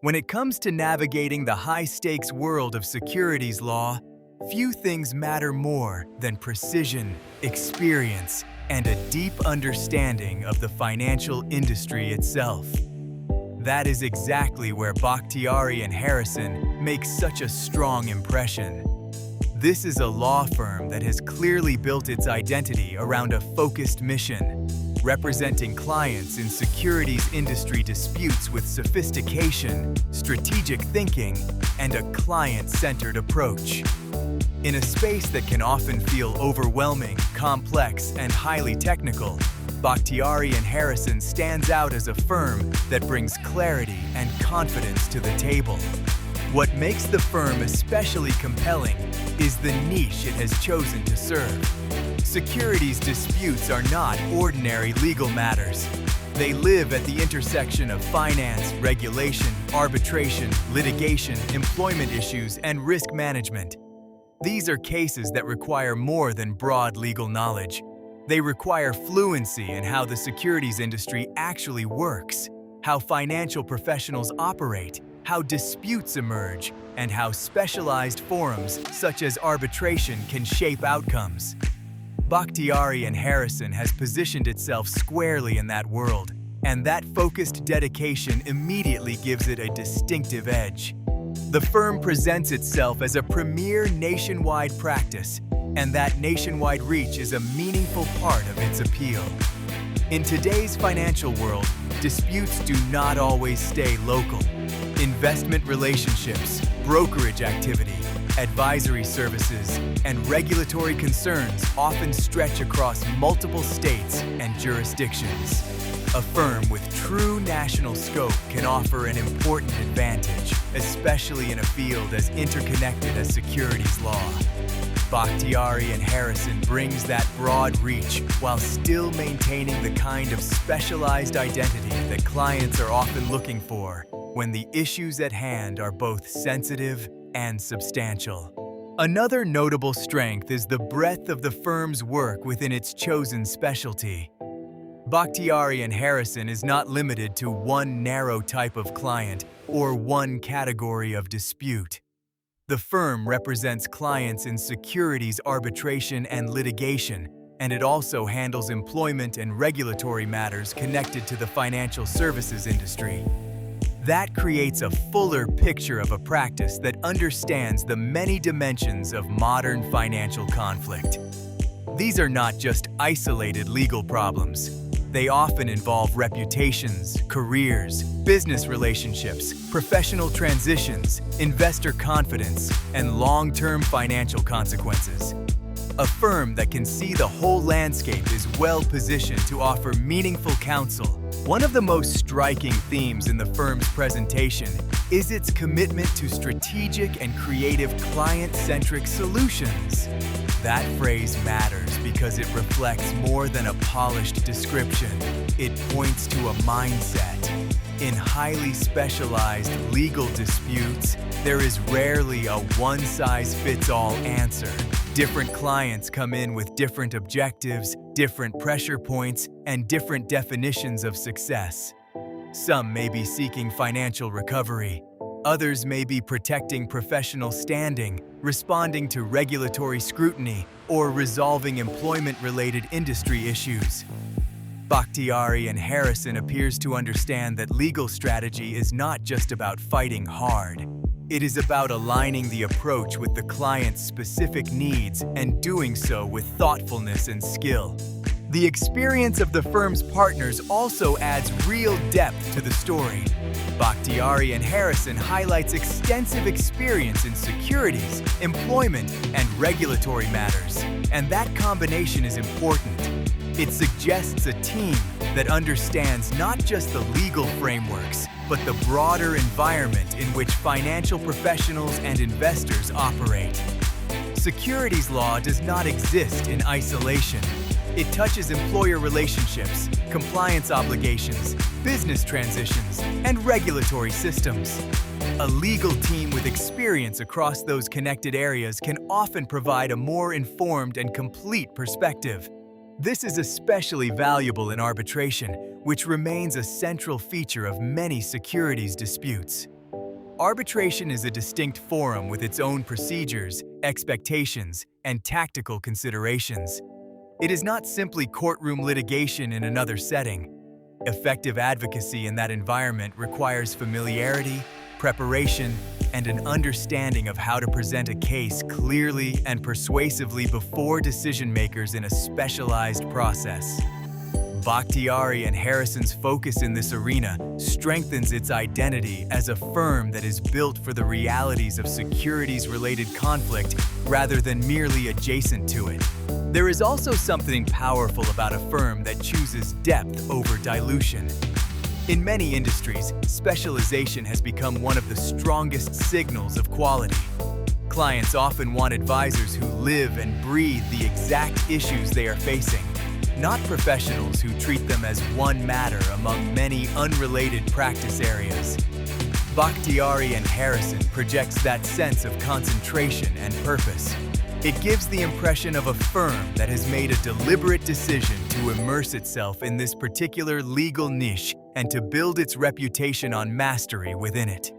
When it comes to navigating the high-stakes world of securities law, few things matter more than precision, experience, and a deep understanding of the financial industry itself. That is exactly where Bakhtiari and Harrison make such a strong impression. This is a law firm that has clearly built its identity around a focused mission, representing clients in securities industry disputes with sophistication, strategic thinking, and a client-centered approach. In a space that can often feel overwhelming, complex, and highly technical, Bakhtiari and Harrison stands out as a firm that brings clarity and confidence to the table. What makes the firm especially compelling is the niche it has chosen to serve. Securities disputes are not ordinary legal matters. They live at the intersection of finance, regulation, arbitration, litigation, employment issues, and risk management. These are cases that require more than broad legal knowledge. They require fluency in how the securities industry actually works, how financial professionals operate, how disputes emerge, and how specialized forums such as arbitration can shape outcomes. Bakhtiari and Harrison has positioned itself squarely in that world, and that focused dedication immediately gives it a distinctive edge. The firm presents itself as a premier nationwide practice, and that nationwide reach is a meaningful part of its appeal. In today's financial world, disputes do not always stay local. Investment relationships, brokerage activity, advisory services, and regulatory concerns often stretch across multiple states and jurisdictions. A firm with true national scope can offer an important advantage, especially in a field as interconnected as securities law. Bakhtiari and Harrison brings that broad reach while still maintaining the kind of specialized identity that clients are often looking for when the issues at hand are both sensitive and substantial. Another notable strength is the breadth of the firm's work within its chosen specialty. Bakhtiari and Harrison is not limited to one narrow type of client or one category of dispute. The firm represents clients in securities arbitration and litigation, and it also handles employment and regulatory matters connected to the financial services industry. That creates a fuller picture of a practice that understands the many dimensions of modern financial conflict. These are not just isolated legal problems. They often involve reputations, careers, business relationships, professional transitions, investor confidence, and long-term financial consequences. A firm that can see the whole landscape is well-positioned to offer meaningful counsel. One of the most striking themes in the firm's presentation is its commitment to strategic and creative client-centric solutions. That phrase matters because it reflects more than a polished description. It points to a mindset. In highly specialized legal disputes, there is rarely a one-size-fits-all answer. Different clients come in with different objectives, different pressure points, and different definitions of success. Some may be seeking financial recovery. Others may be protecting professional standing, responding to regulatory scrutiny, or resolving employment-related industry issues. Bakhtiari and Harrison appears to understand that legal strategy is not just about fighting hard. It is about aligning the approach with the client's specific needs and doing so with thoughtfulness and skill. The experience of the firm's partners also adds real depth to the story. Bakhtiari and Harrison highlights extensive experience in securities, employment, and regulatory matters, and that combination is important. It suggests a team that understands not just the legal frameworks, but the broader environment in which financial professionals and investors operate. Securities law does not exist in isolation. It touches employer relationships, compliance obligations, business transitions, and regulatory systems. A legal team with experience across those connected areas can often provide a more informed and complete perspective. This is especially valuable in arbitration, which remains a central feature of many securities disputes. Arbitration is a distinct forum with its own procedures, expectations, and tactical considerations. It is not simply courtroom litigation in another setting. Effective advocacy in that environment requires familiarity, preparation, and an understanding of how to present a case clearly and persuasively before decision-makers in a specialized process. Bakhtiari and Harrison's focus in this arena strengthens its identity as a firm that is built for the realities of securities-related conflict rather than merely adjacent to it. There is also something powerful about a firm that chooses depth over dilution. In many industries, specialization has become one of the strongest signals of quality. Clients often want advisors who live and breathe the exact issues they are facing, not professionals who treat them as one matter among many unrelated practice areas. Bakhtiari and Harrison projects that sense of concentration and purpose. It gives the impression of a firm that has made a deliberate decision to immerse itself in this particular legal niche and to build its reputation on mastery within it.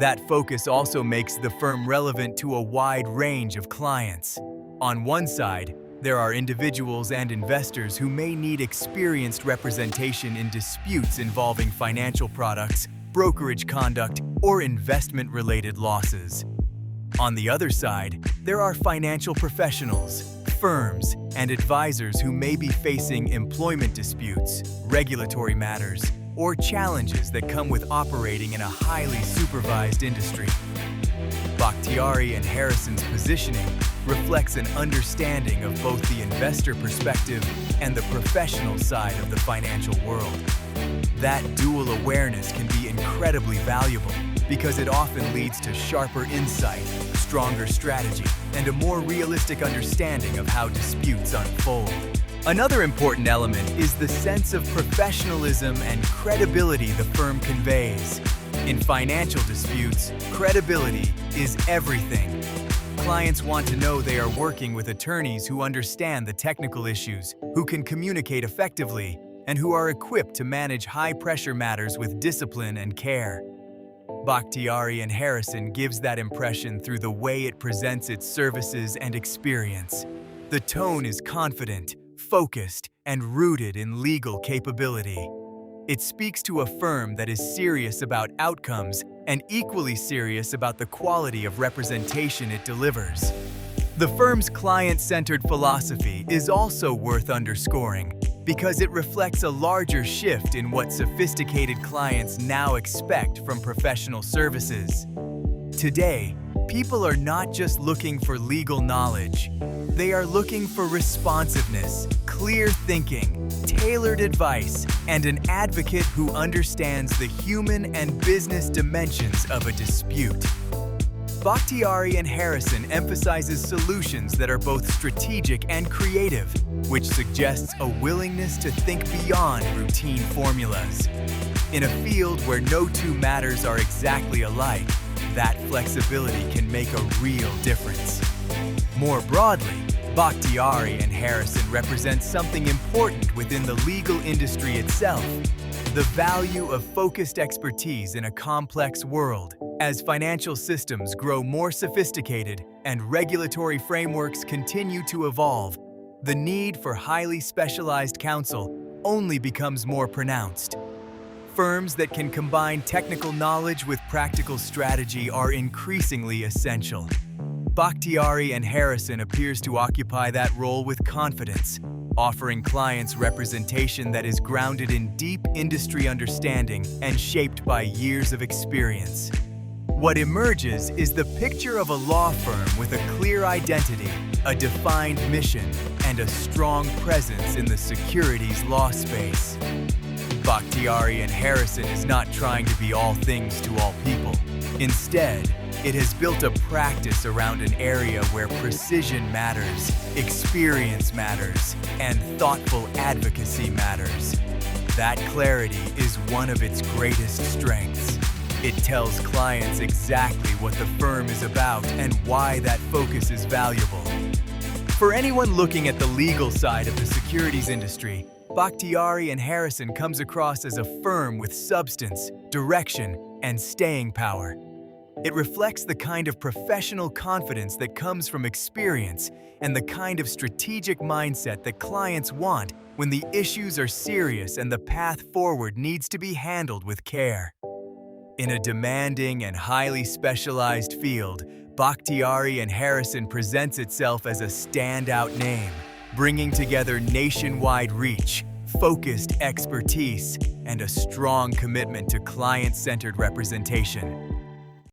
That focus also makes the firm relevant to a wide range of clients. On one side, there are individuals and investors who may need experienced representation in disputes involving financial products, brokerage conduct, or investment-related losses. On the other side, there are financial professionals, firms, and advisors who may be facing employment disputes, regulatory matters, or challenges that come with operating in a highly supervised industry. Bakhtiari and Harrison's positioning reflects an understanding of both the investor perspective and the professional side of the financial world. That dual awareness can be incredibly valuable because it often leads to sharper insight, stronger strategy, and a more realistic understanding of how disputes unfold. Another important element is the sense of professionalism and credibility the firm conveys. In financial disputes, credibility is everything. Clients want to know they are working with attorneys who understand the technical issues, who can communicate effectively, and who are equipped to manage high-pressure matters with discipline and care. Bakhtiari and Harrison gives that impression through the way it presents its services and experience. The tone is confident, focused, and rooted in legal capability. It speaks to a firm that is serious about outcomes and equally serious about the quality of representation it delivers. The firm's client-centered philosophy is also worth underscoring because it reflects a larger shift in what sophisticated clients now expect from professional services. Today, people are not just looking for legal knowledge. They are looking for responsiveness, clear thinking, tailored advice, and an advocate who understands the human and business dimensions of a dispute. Bakhtiari and Harrison emphasizes solutions that are both strategic and creative, which suggests a willingness to think beyond routine formulas. In a field where no two matters are exactly alike, that flexibility can make a real difference. More broadly, Bakhtiari and Harrison represent something important within the legal industry itself: the value of focused expertise in a complex world. As financial systems grow more sophisticated and regulatory frameworks continue to evolve, the need for highly specialized counsel only becomes more pronounced. Firms that can combine technical knowledge with practical strategy are increasingly essential. Bakhtiari and Harrison appears to occupy that role with confidence, offering clients representation that is grounded in deep industry understanding and shaped by years of experience. What emerges is the picture of a law firm with a clear identity, a defined mission, and a strong presence in the securities law space. Bakhtiari and Harrison is not trying to be all things to all people. Instead, it has built a practice around an area where precision matters, experience matters, and thoughtful advocacy matters. That clarity is one of its greatest strengths. It tells clients exactly what the firm is about and why that focus is valuable. For anyone looking at the legal side of the securities industry, Bakhtiari and Harrison comes across as a firm with substance, direction, and staying power. It reflects the kind of professional confidence that comes from experience and the kind of strategic mindset that clients want when the issues are serious and the path forward needs to be handled with care. In a demanding and highly specialized field, Bakhtiari and Harrison presents itself as a standout name, bringing together nationwide reach, focused expertise, and a strong commitment to client-centered representation.